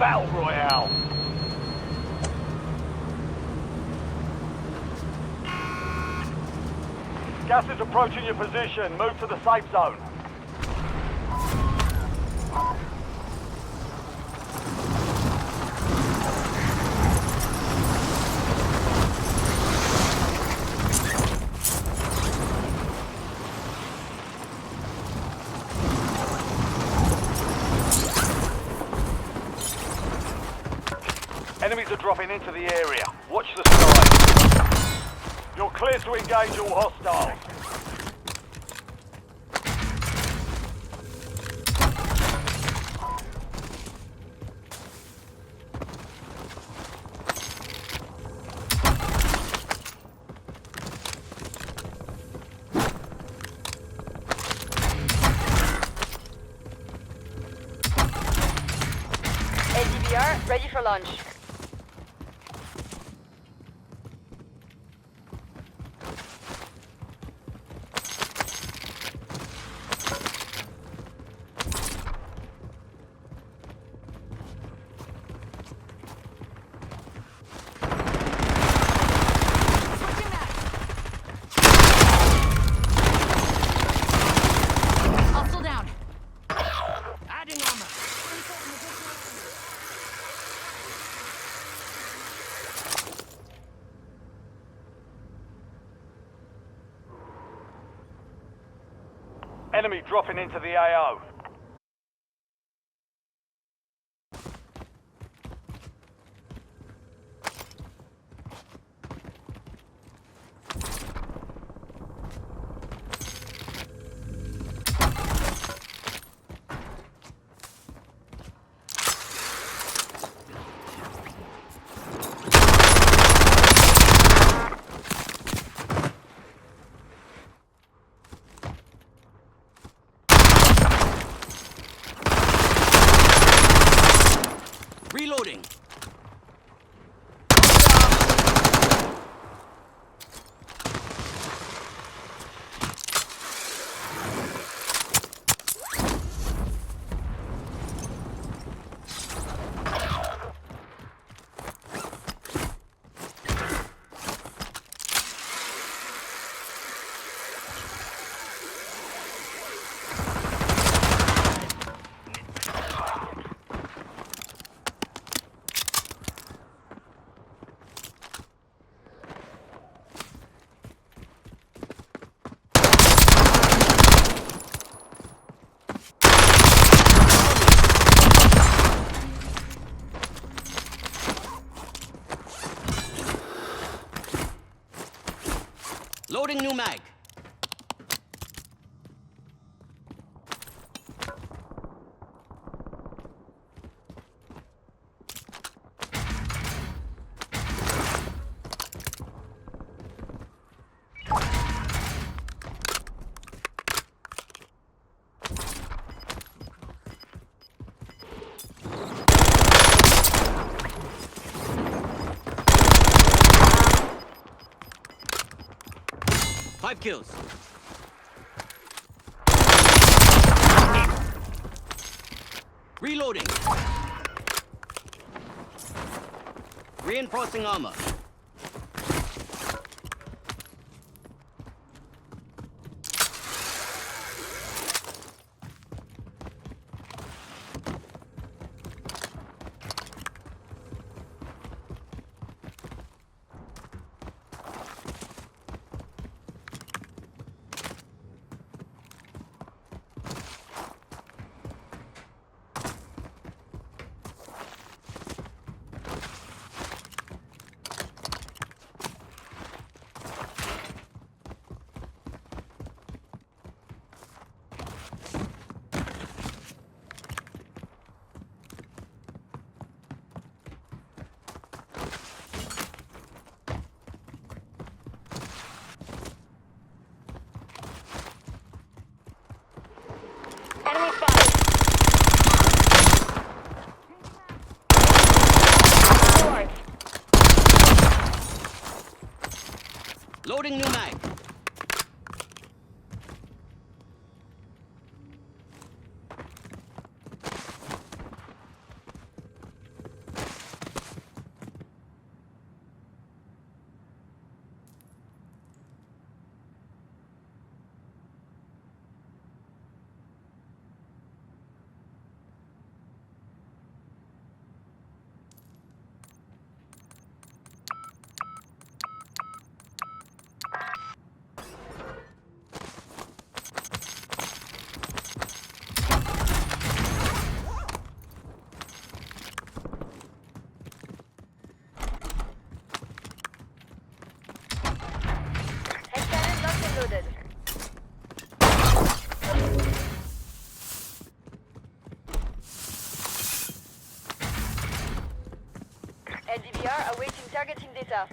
Battle Royale. Gas is approaching your position. Move to the safe zone. Enemies are dropping into the area. Watch the skies. You're clear to engage all hostiles. LDVR, ready for launch. Hostile down. Adding armor. Enemy dropping into the AO. Reloading. Loading new mag. Five kills. Reloading. Reinforcing armor. Enemy spotted. Forward. Loading new mag. targeting data.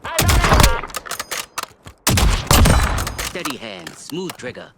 Eyes on enemy. Steady hand, smooth trigger.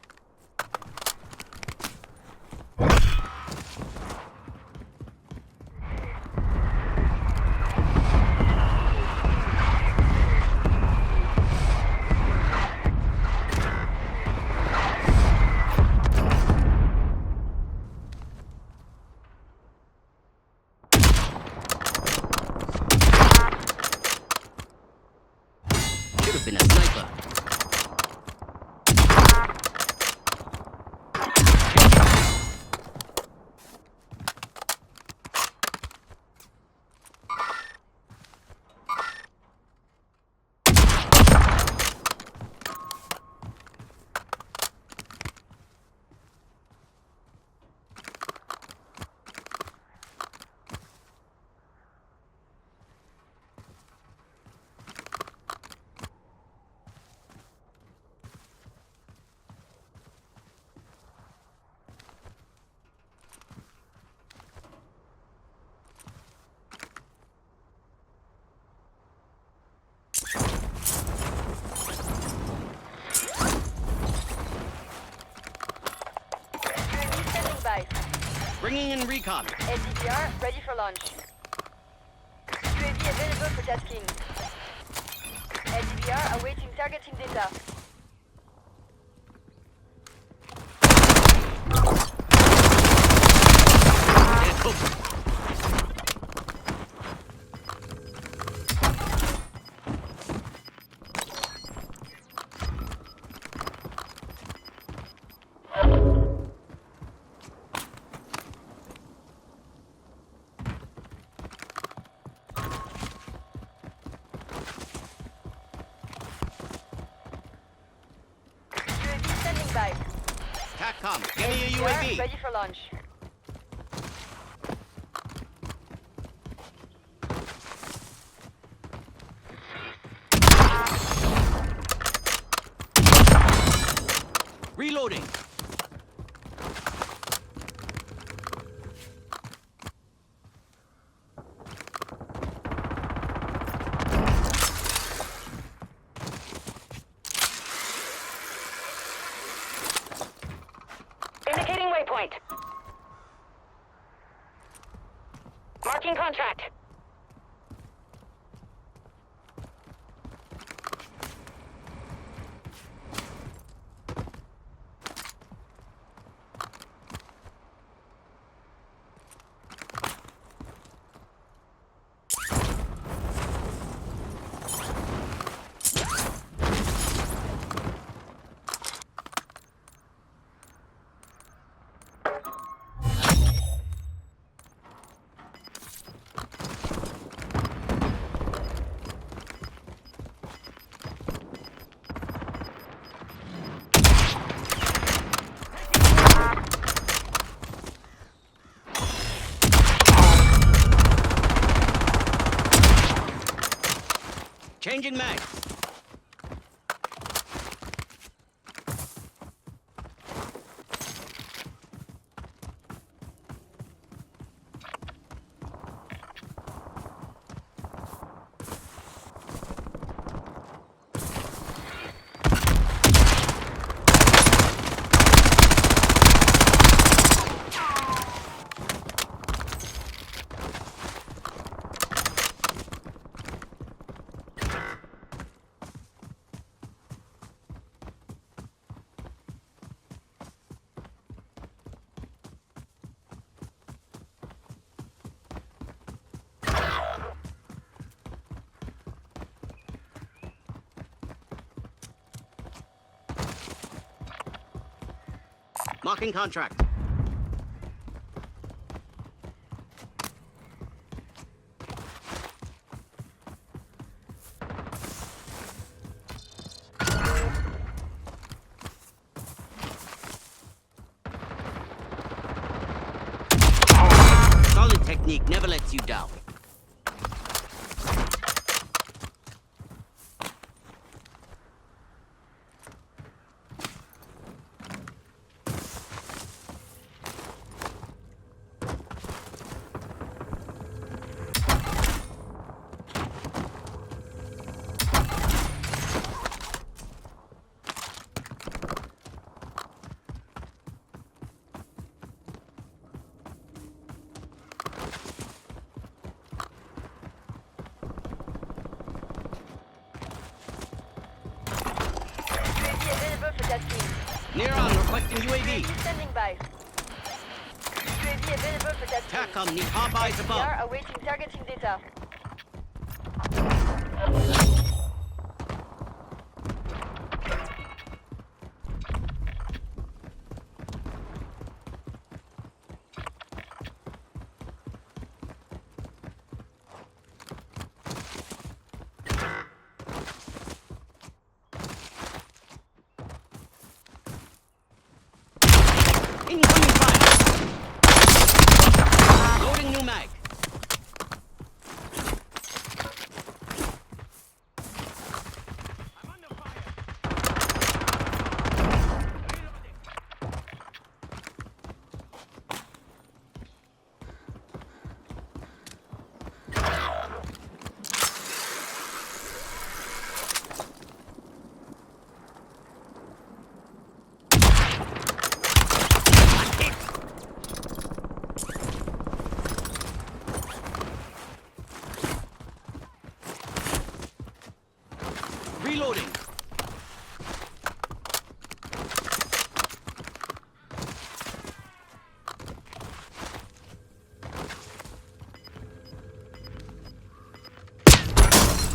Should have been a sniper. UAV standing by. Bringing in recon. SDVR ready for launch. UAV available for tasking. SDVR awaiting targeting data. Get hooked. UAV standing by. TACCOM, give me a SDVR UAV. ready for launch. Reloading. Indicating waypoint. Marking contract. Changing mag. Marking contract. technique never lets you down. UAV available for tasking. Near on, requesting UAV. UAV standing by. UAV available for tasking. TACOM need hard eyes We above. are awaiting targeting data. Incoming fire. Loading new mag. I'm under fire. Reloading.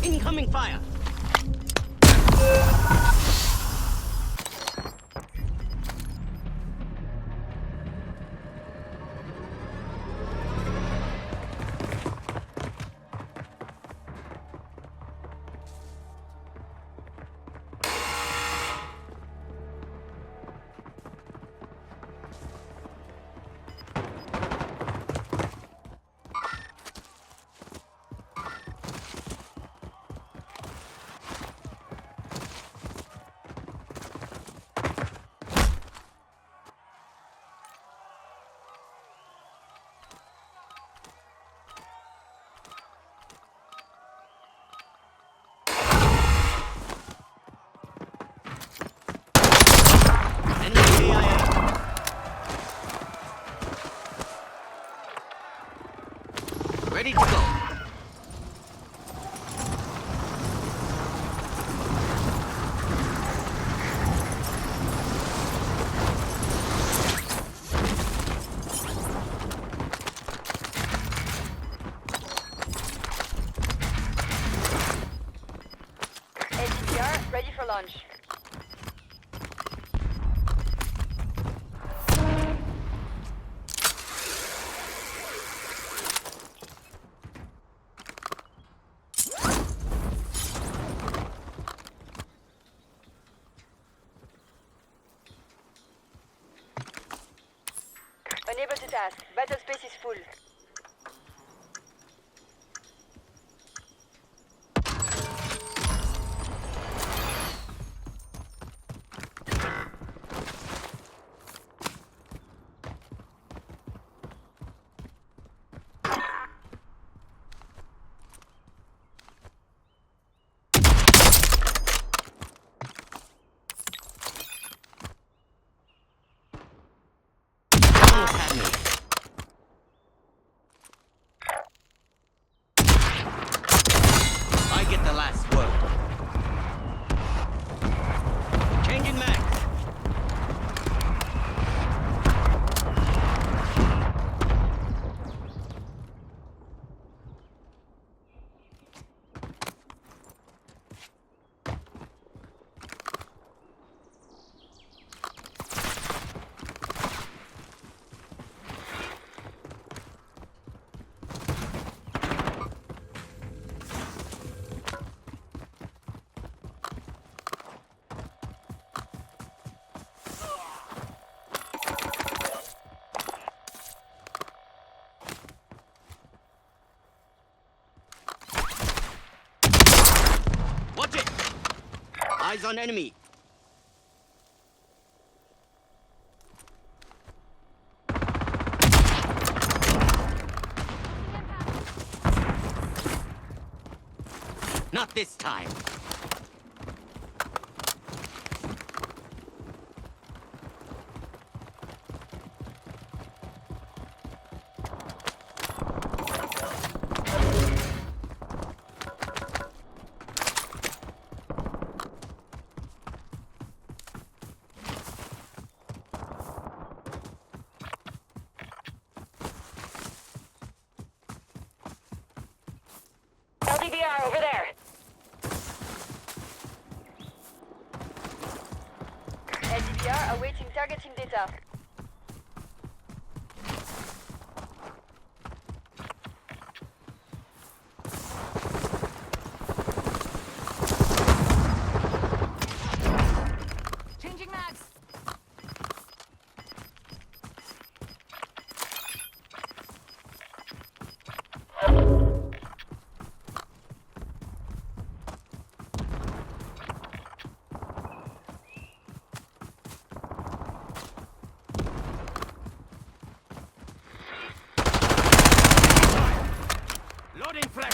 Incoming fire. Enemy AIA. Ready to go. ATPR ready for launch. Unable to task. Battle space is full. Almost had me. Eyes on enemy. Not this time. LDVR over there. LDVR awaiting targeting data. Changing mags. Loading flash.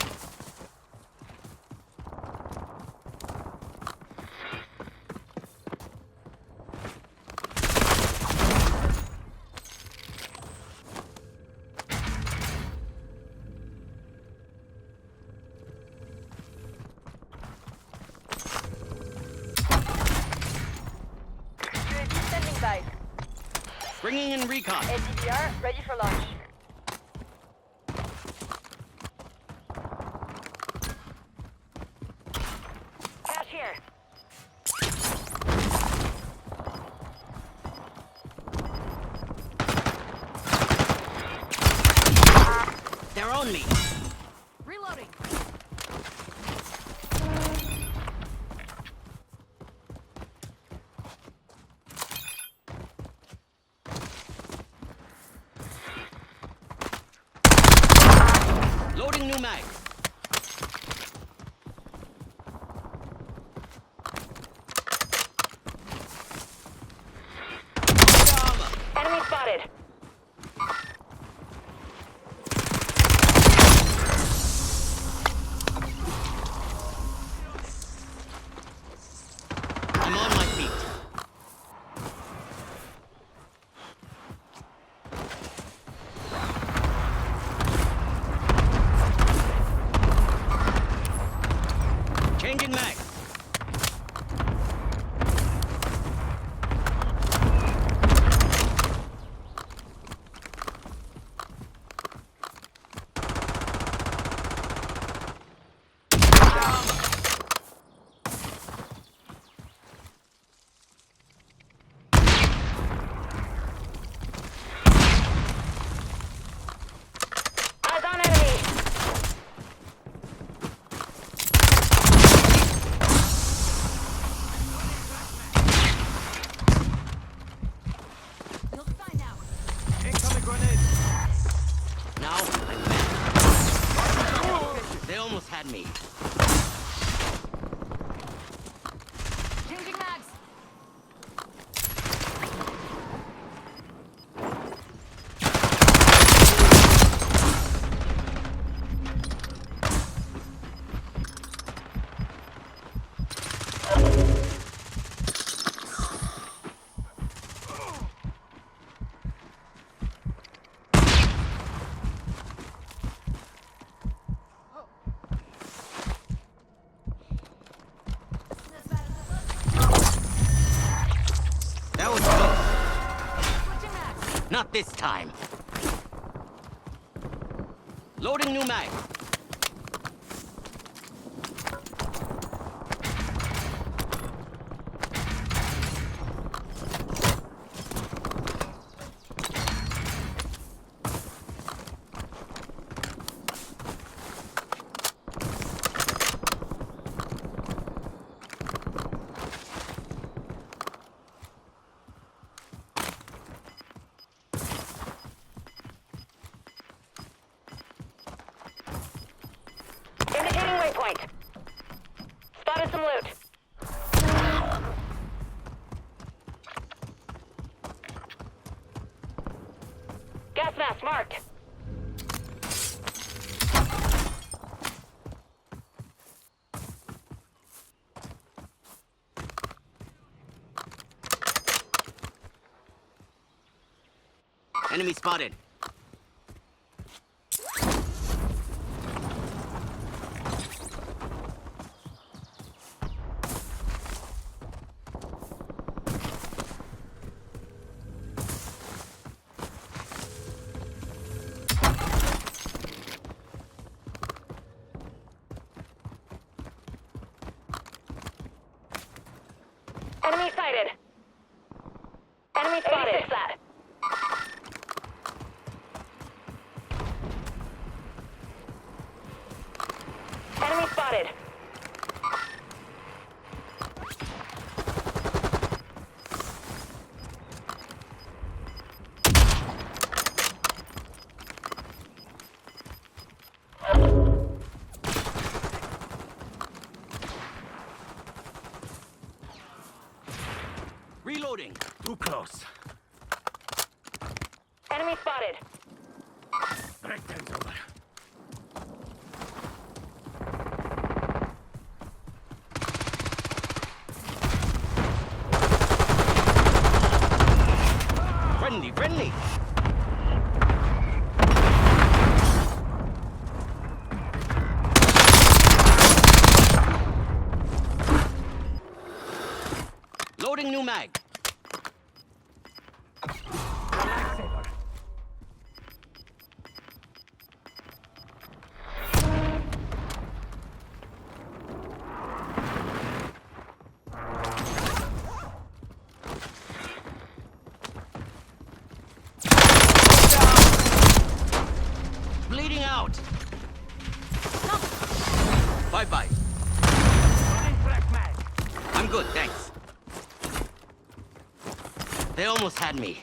UAV standing by. Bringing in recon. LDVR ready for launch. Cash here. They're on me. Reloading. Loading new mag. Armor. Enemy spotted. I'm on my feet. Changing mag. Eyes on enemy. You'll be fine now. Incoming grenade. Now I'm back. They almost had me. Changing mags. That was close. Switching mags. Not this time. Loading new mag. Indicating waypoint. Spotted some loot. Enemy spotted. Enemy sighted. Enemy spotted. That. Enemy spotted. Reloading. Too close. Enemy spotted. Break time's over. Friendly, friendly. Loading new mag. Bleeding out. Bye-bye. I'm good, thanks. They almost had me.